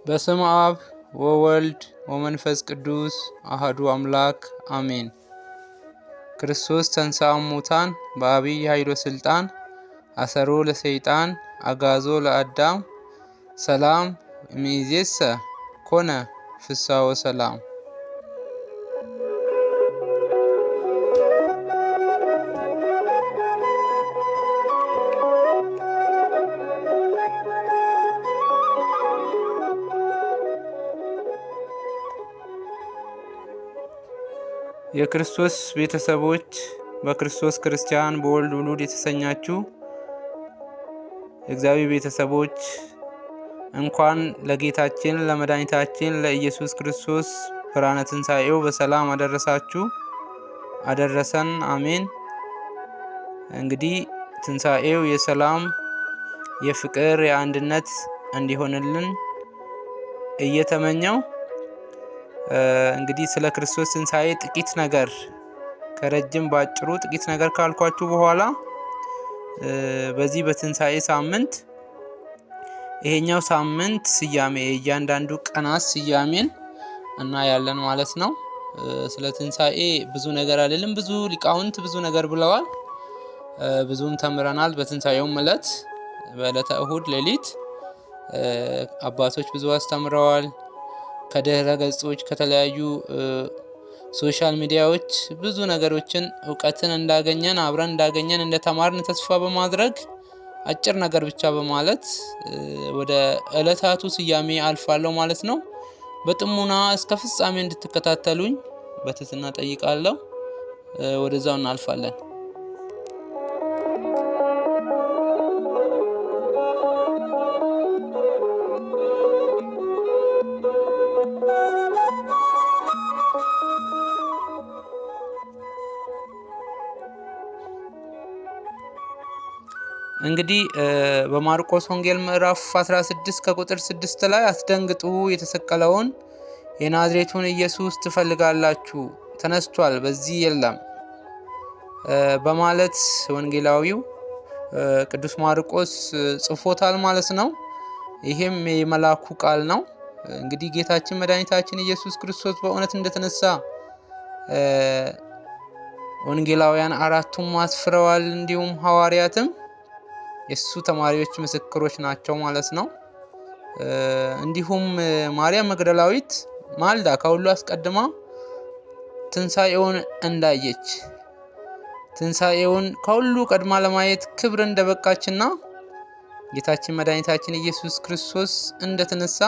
በስመ አብ ወወልድ ወመንፈስ ቅዱስ አሐዱ አምላክ አሜን። ክርስቶስ ተንሥአ እሙታን በዐቢይ ኃይል ወሥልጣን አሰሮ ለሰይጣን አግዓዞ ለአዳም ሰላም እምይእዜሰ ኮነ ፍስሐ ወሰላም። የክርስቶስ ቤተሰቦች በክርስቶስ ክርስቲያን በወልድ ውሉድ የተሰኛችሁ የእግዚአብሔር ቤተሰቦች እንኳን ለጌታችን ለመድኃኒታችን ለኢየሱስ ክርስቶስ ብርሃነ ትንሣኤው በሰላም አደረሳችሁ አደረሰን። አሜን። እንግዲህ ትንሣኤው የሰላም የፍቅር የአንድነት እንዲሆንልን እየተመኘው እንግዲህ ስለ ክርስቶስ ትንሣኤ ጥቂት ነገር ከረጅም ባጭሩ ጥቂት ነገር ካልኳችሁ በኋላ በዚህ በትንሣኤ ሳምንት ይሄኛው ሳምንት ስያሜ እያንዳንዱ ቀናት ስያሜን እናያለን ማለት ነው። ስለ ትንሣኤ ብዙ ነገር አይደለም፣ ብዙ ሊቃውንት ብዙ ነገር ብለዋል፣ ብዙም ተምረናል። በትንሣኤውም ዕለት በዕለተ እሁድ ሌሊት አባቶች ብዙ አስተምረዋል። ከድህረ ገጾች ከተለያዩ ሶሻል ሚዲያዎች ብዙ ነገሮችን እውቀትን እንዳገኘን አብረን እንዳገኘን እንደተማርን ተስፋ በማድረግ አጭር ነገር ብቻ በማለት ወደ ዕለታቱ ስያሜ አልፋለሁ ማለት ነው። በጥሞና እስከ ፍጻሜ እንድትከታተሉኝ በትህትና ጠይቃለሁ። ወደዛው እናልፋለን። እንግዲህ በማርቆስ ወንጌል ምዕራፍ 16 ከቁጥር 6 ላይ አስደንግጡ፣ የተሰቀለውን የናዝሬቱን ኢየሱስ ትፈልጋላችሁ፣ ተነስቷል፣ በዚህ የለም በማለት ወንጌላዊው ቅዱስ ማርቆስ ጽፎታል ማለት ነው። ይሄም የመላኩ ቃል ነው። እንግዲህ ጌታችን መድኃኒታችን ኢየሱስ ክርስቶስ በእውነት እንደተነሳ ወንጌላውያን አራቱም አስፍረዋል። እንዲሁም ሐዋርያትም የሱ ተማሪዎች ምስክሮች ናቸው ማለት ነው። እንዲሁም ማርያም መግደላዊት ማልዳ ከሁሉ አስቀድማ ትንሣኤውን እንዳየች ትንሣኤውን ከሁሉ ቀድማ ለማየት ክብር እንደበቃችና ጌታችን መድኃኒታችን ኢየሱስ ክርስቶስ እንደተነሳ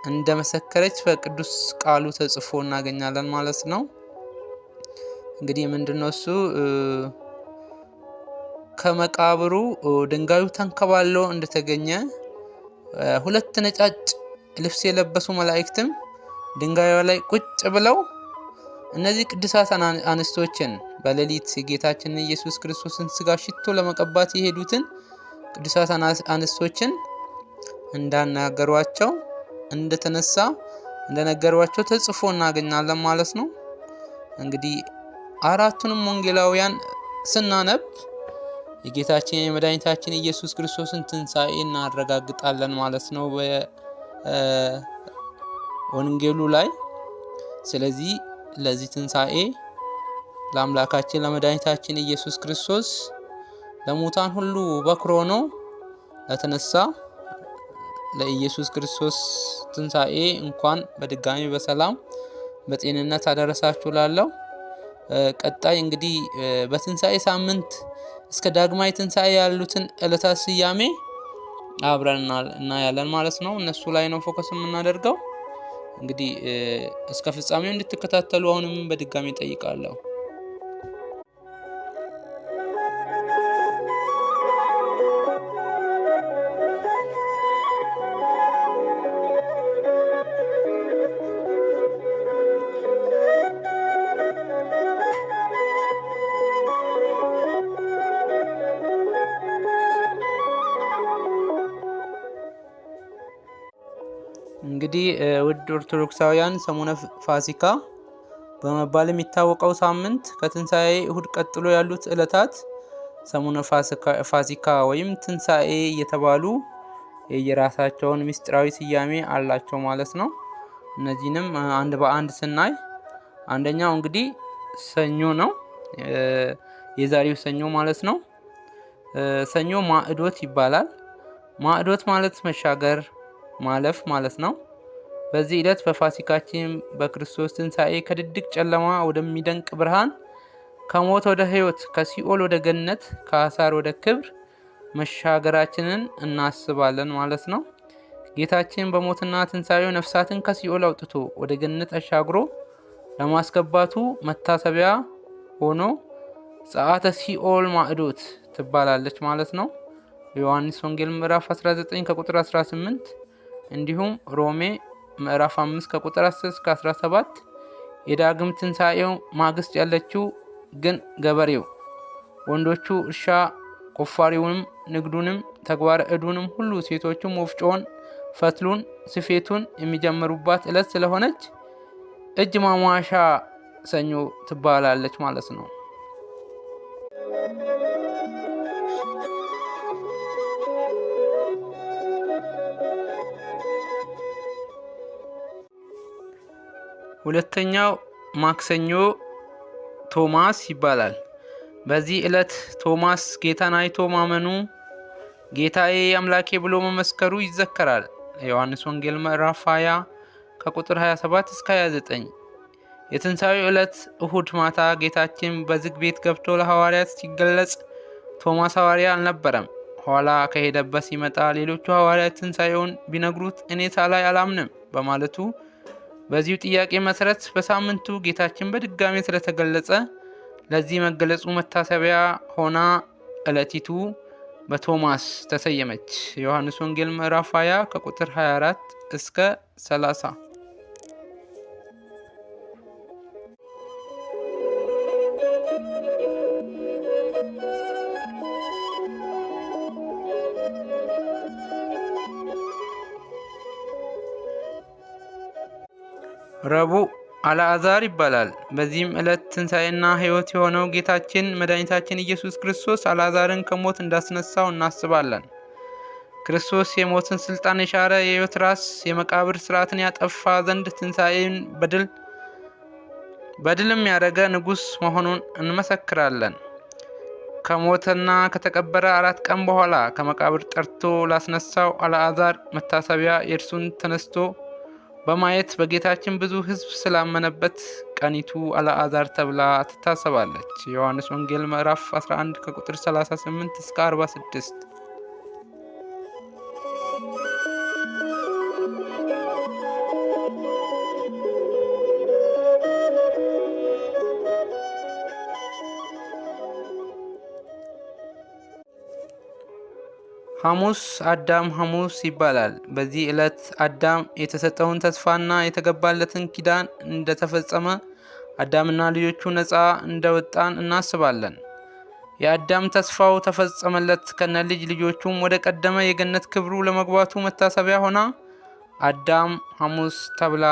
እንደመሰከረች በቅዱስ ቃሉ ተጽፎ እናገኛለን ማለት ነው። እንግዲህ ምንድነው እሱ? ከመቃብሩ ድንጋዩ ተንከባሎ እንደተገኘ ሁለት ነጫጭ ልብስ የለበሱ መላእክትም ድንጋዩ ላይ ቁጭ ብለው እነዚህ ቅዱሳት አንስቶችን በሌሊት የጌታችንን ኢየሱስ ክርስቶስን ስጋ ሽቶ ለመቀባት የሄዱትን ቅዱሳት አንስቶችን እንዳናገሯቸው እንደተነሳ እንደነገሯቸው ተጽፎ እናገኛለን ማለት ነው። እንግዲህ አራቱንም ወንጌላውያን ስናነብ የጌታችን የመድኃኒታችን ኢየሱስ ክርስቶስን ትንሣኤ እናረጋግጣለን ማለት ነው በወንጌሉ ላይ። ስለዚህ ለዚህ ትንሣኤ ለአምላካችን ለመድኃኒታችን ኢየሱስ ክርስቶስ ለሙታን ሁሉ በኩር ሆኖ ለተነሳ ለኢየሱስ ክርስቶስ ትንሣኤ እንኳን በድጋሚ በሰላም በጤንነት አደረሳችሁ ላለው። ቀጣይ እንግዲህ በትንሣኤ ሳምንት እስከ ዳግማይ ትንሣኤ ያሉትን ዕለታት ስያሜ አብረን እናያለን ማለት ነው። እነሱ ላይ ነው ፎከስ የምናደርገው። እንግዲህ እስከ ፍጻሜው እንድትከታተሉ አሁንም በድጋሚ ጠይቃለሁ። እንግዲህ ውድ ኦርቶዶክሳውያን ሰሙነ ፋሲካ በመባል የሚታወቀው ሳምንት ከትንሣኤ እሁድ ቀጥሎ ያሉት ዕለታት ሰሙነ ፋሲካ ወይም ትንሣኤ እየተባሉ የየራሳቸውን ምስጢራዊ ስያሜ አላቸው ማለት ነው። እነዚህንም አንድ በአንድ ስናይ አንደኛው እንግዲህ ሰኞ ነው፣ የዛሬው ሰኞ ማለት ነው። ሰኞ ማዕዶት ይባላል። ማዕዶት ማለት መሻገር፣ ማለፍ ማለት ነው። በዚህ ዕለት በፋሲካችን በክርስቶስ ትንሣኤ ከድቅድቅ ጨለማ ወደሚደንቅ ብርሃን፣ ከሞት ወደ ሕይወት፣ ከሲኦል ወደ ገነት፣ ከአሳር ወደ ክብር መሻገራችንን እናስባለን ማለት ነው። ጌታችን በሞትና ትንሣኤው ነፍሳትን ከሲኦል አውጥቶ ወደ ገነት አሻግሮ ለማስገባቱ መታሰቢያ ሆኖ ጸአተ ሲኦል ማዕዶት ትባላለች ማለት ነው። ዮሐንስ ወንጌል ምዕራፍ 19 ከቁጥር 18 እንዲሁም ሮሜ ምዕራፍ 5 ከቁጥር 10 እስከ 17 የዳግም ትንሣኤው ማግስት ያለችው ግን ገበሬው ወንዶቹ እርሻ ቆፋሪውንም ንግዱንም ተግባረ ዕዱንም ሁሉ ሴቶቹም ወፍጮውን ፈትሉን ስፌቱን የሚጀምሩባት ዕለት ስለሆነች እጅ ማሟሻ ሰኞ ትባላለች ማለት ነው። ሁለተኛው ማክሰኞ ቶማስ ይባላል። በዚህ ዕለት ቶማስ ጌታን አይቶ ማመኑ፣ ጌታዬ አምላኬ ብሎ መመስከሩ ይዘከራል። ዮሐንስ ወንጌል ምዕራፍ 20 ከቁጥር 27 እስከ 29። የትንሣኤው ዕለት እሁድ ማታ ጌታችን በዝግ ቤት ገብቶ ለሐዋርያት ሲገለጽ ቶማስ ሐዋርያ አልነበረም። ኋላ ከሄደበት ሲመጣ ሌሎቹ ሐዋርያት ትንሣኤውን ቢነግሩት እኔ ሳላይ አላምንም በማለቱ በዚሁ ጥያቄ መሰረት በሳምንቱ ጌታችን በድጋሚ ስለተገለጸ ለዚህ መገለጹ መታሰቢያ ሆና ዕለቲቱ በቶማስ ተሰየመች። ዮሐንስ ወንጌል ምዕራፍ 20 ከቁጥር 24 እስከ 30። ረቡዕ አልዓዛር ይባላል። በዚህም ዕለት ትንሣኤና ሕይወት የሆነው ጌታችን መድኃኒታችን ኢየሱስ ክርስቶስ አልዓዛርን ከሞት እንዳስነሳው እናስባለን። ክርስቶስ የሞትን ስልጣን የሻረ የሕይወት ራስ፣ የመቃብር ስርዓትን ያጠፋ ዘንድ ትንሣኤን በድልም ያደረገ ንጉሥ መሆኑን እንመሰክራለን። ከሞተና ከተቀበረ 4 ቀን በኋላ ከመቃብር ጠርቶ ላስነሳው አልዓዛር መታሰቢያ የእርሱን ተነስቶ በማየት በጌታችን ብዙ ሕዝብ ስላመነበት ቀኒቱ አልዓዛር ተብላ ትታሰባለች። ዮሐንስ ወንጌል ምዕራፍ 11 ከቁጥር 38 እስከ 46። ሐሙስ አዳም ሐሙስ ይባላል። በዚህ ዕለት አዳም የተሰጠውን ተስፋና የተገባለትን ኪዳን እንደተፈጸመ አዳምና ልጆቹ ነፃ እንደወጣን እናስባለን። የአዳም ተስፋው ተፈጸመለት፣ ከነ ልጅ ልጆቹም ወደ ቀደመ የገነት ክብሩ ለመግባቱ መታሰቢያ ሆና አዳም ሐሙስ ተብላ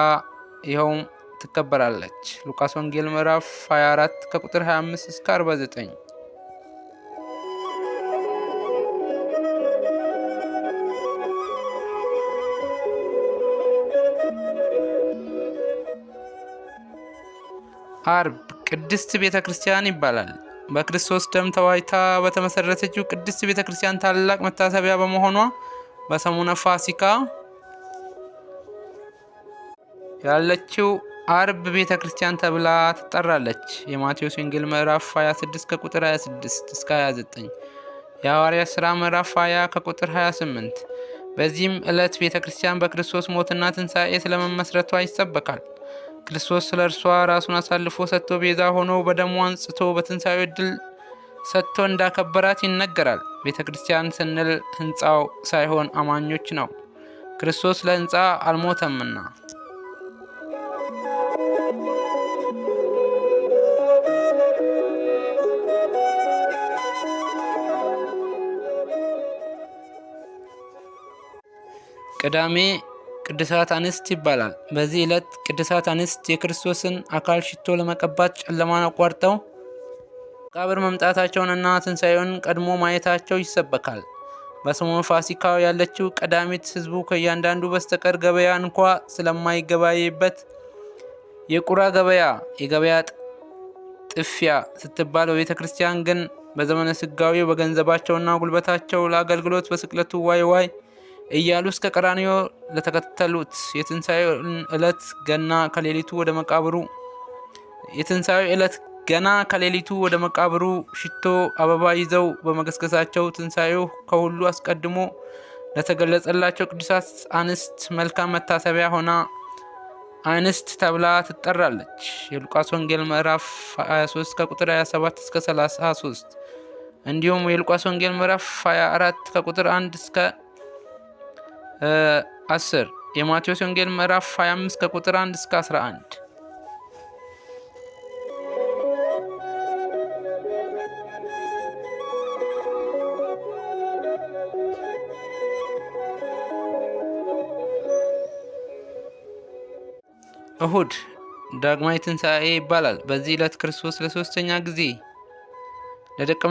ይኸውም ትከበራለች። ሉቃስ ወንጌል ምዕራፍ 24 ከቁጥር 25 እስከ 49። አርብ ቅድስት ቤተ ክርስቲያን ይባላል። በክርስቶስ ደም ተዋጅታ በተመሰረተችው ቅድስት ቤተ ክርስቲያን ታላቅ መታሰቢያ በመሆኗ በሰሙነ ፋሲካ ያለችው አርብ ቤተ ክርስቲያን ተብላ ትጠራለች። የማቴዎስ ወንጌል ምዕራፍ 26 ከቁጥር 26 እስከ 29፣ የሐዋርያት ሥራ ምዕራፍ 20 ከቁጥር 28። በዚህም ዕለት ቤተ ክርስቲያን በክርስቶስ ሞትና ትንሣኤ ስለመመስረቷ ይሰበካል። ክርስቶስ ስለ እርሷ ራሱን አሳልፎ ሰጥቶ ቤዛ ሆኖ በደሙ አንጽቶ በትንሣኤው ዕድል ሰጥቶ እንዳከበራት ይነገራል። ቤተ ክርስቲያን ስንል ሕንፃው ሳይሆን አማኞች ነው፣ ክርስቶስ ለሕንፃ አልሞተምና። ቅዳሜ ቅድሳት አንስት ይባላል። በዚህ ዕለት ቅድሳት አንስት የክርስቶስን አካል ሽቶ ለመቀባት ጨለማን አቋርጠው መቃብር መምጣታቸውንና ትንሣኤውን ቀድሞ ማየታቸው ይሰበካል። በሰሞኑ ፋሲካ ያለችው ቀዳሚት ሕዝቡ ከእያንዳንዱ በስተቀር ገበያ እንኳ ስለማይገበያይበት የቁራ ገበያ የገበያ ጥፊያ ስትባል፣ በቤተ ክርስቲያን ግን በዘመነ ስጋዌው በገንዘባቸውና ጉልበታቸው ለአገልግሎት በስቅለቱ ዋይ ዋይ እያሉ እስከ ቀራንዮ ለተከተሉት የትንሣኤውን ዕለት ገና ከሌሊቱ ወደ መቃብሩ ሽቶ አበባ ይዘው በመገስገሳቸው ትንሣኤው ከሁሉ አስቀድሞ ለተገለጸላቸው ቅዱሳት አንስት መልካም መታሰቢያ ሆና አንስት ተብላ ትጠራለች። የሉቃስ ወንጌል ምዕራፍ 23 ከቁጥር 27 እስከ 33 እንዲሁም የሉቃስ ወንጌል ምዕራፍ 24 ከቁጥር 1 እስከ 10፣ የማቴዎስ ወንጌል ምዕራፍ 25 ከቁጥር 1 እስከ 11። እሁድ ዳግማዊ ትንሣኤ ይባላል። በዚህ ዕለት ክርስቶስ ለሶስተኛ ጊዜ ለደቀ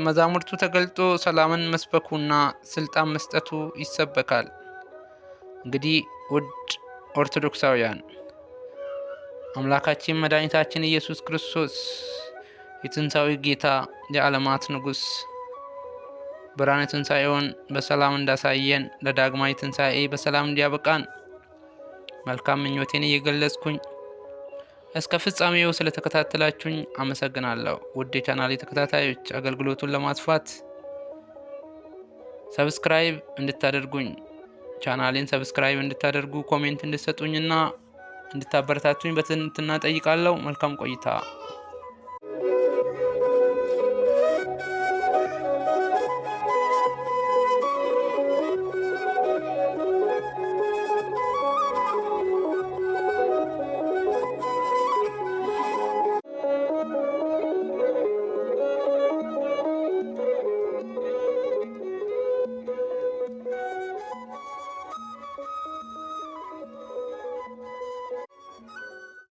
መዛሙርቱ ተገልጦ ሰላምን መስበኩና ስልጣን መስጠቱ ይሰበካል። እንግዲህ ውድ ኦርቶዶክሳውያን አምላካችን መድኃኒታችን ኢየሱስ ክርስቶስ የትንሣኤው ጌታ የዓለማት ንጉሥ ብርሃነ ትንሣኤውን በሰላም እንዳሳየን ለዳግማዊ ትንሣኤ በሰላም እንዲያበቃን መልካም ምኞቴን እየገለጽኩኝ እስከ ፍጻሜው ስለተከታተላችሁኝ አመሰግናለሁ። ውድ የቻናሌ ተከታታዮች አገልግሎቱን ለማስፋት ሰብስክራይብ እንድታደርጉኝ ቻናሌን ሰብስክራይብ እንድታደርጉ ኮሜንት እንድትሰጡኝና እንድታበረታቱኝ በትህትና ጠይቃለሁ። መልካም ቆይታ